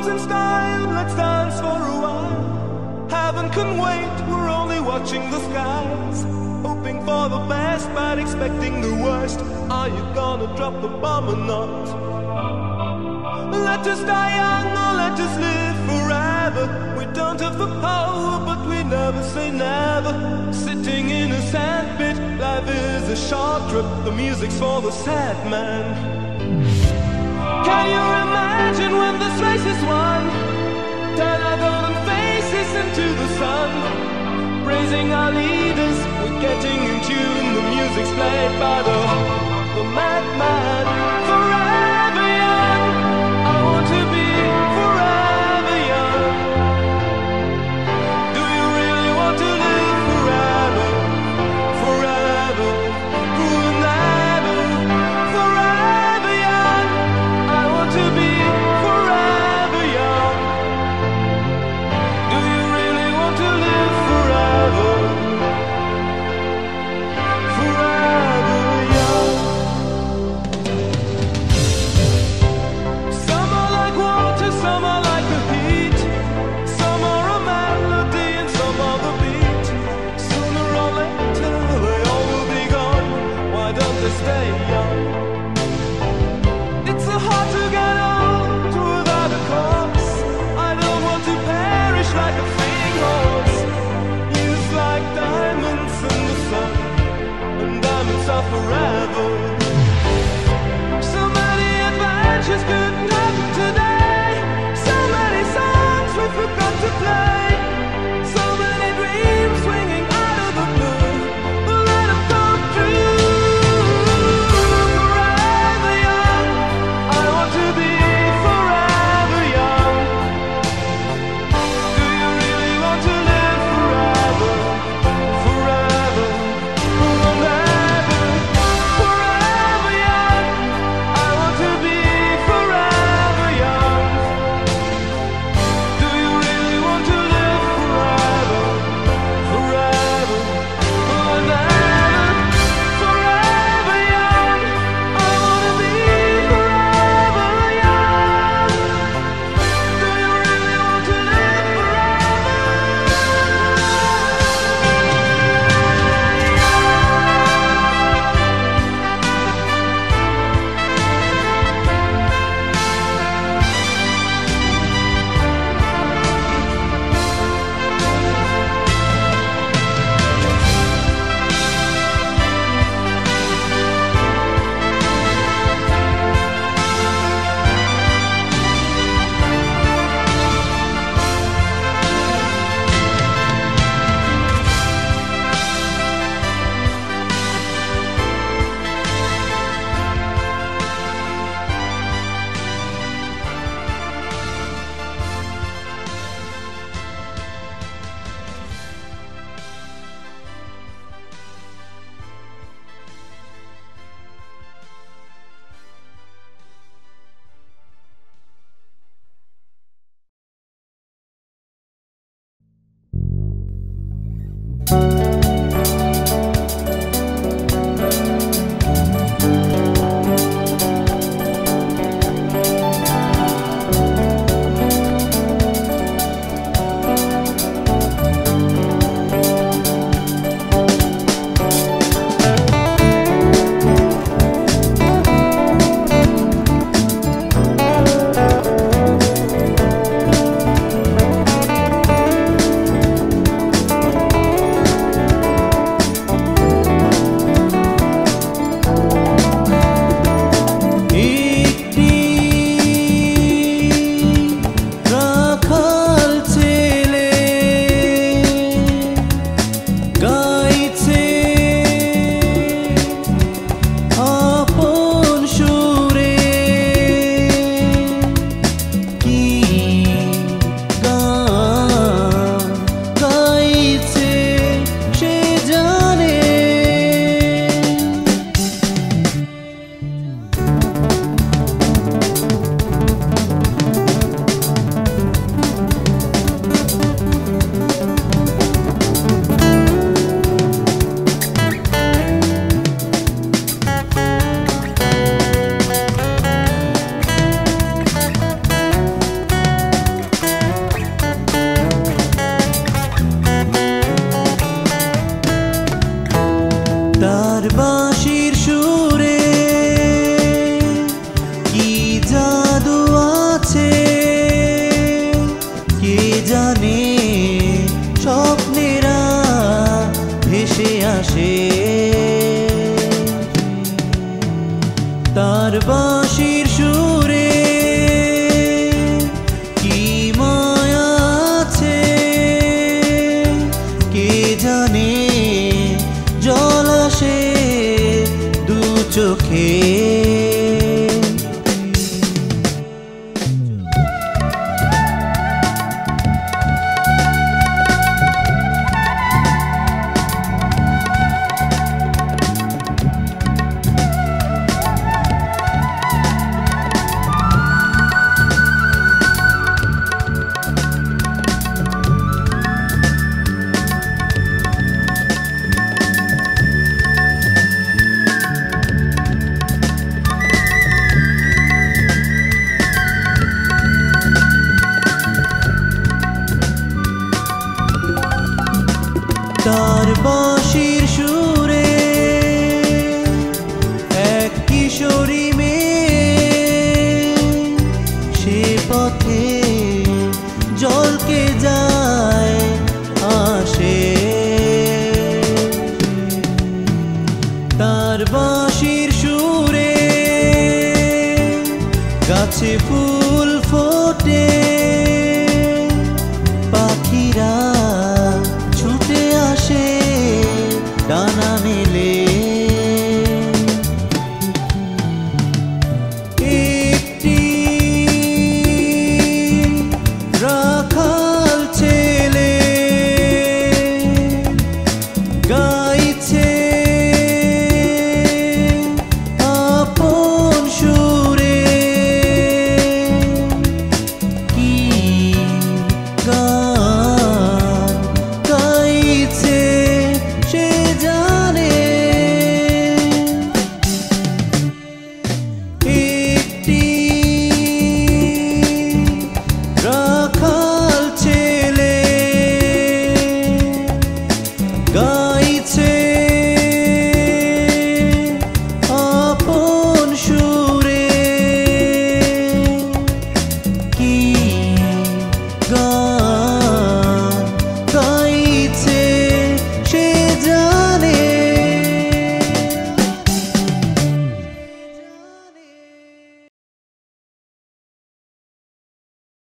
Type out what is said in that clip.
clothes in style, let's dance for a while. Heaven can wait, we're only watching the skies, hoping for the best but expecting the worst. Are you gonna drop the bomb or not? Let us die young or let us live forever. We don't have the power but we never say never. Sitting in a sandpit, life is a short trip. The music's for the sad man. Can you imagine when this race is won? Turn our golden faces into the sun, praising our leaders, we're getting in tune. The music's played by the madman. Forever young, I want to be forever young. Do you really want to live forever? Forever, forever, forever young. I want to be forever young. Do you really want to live forever? Forever young. আসে তার বাঁশির সুরে কি মায়া আছে কে জানে জল আসে দু চোখে তার বাঁশির সুরে এক কিশোরী মেয়ে সে পথে জলকে যায় আসে তার বাঁশির সুরে গাছে ফুল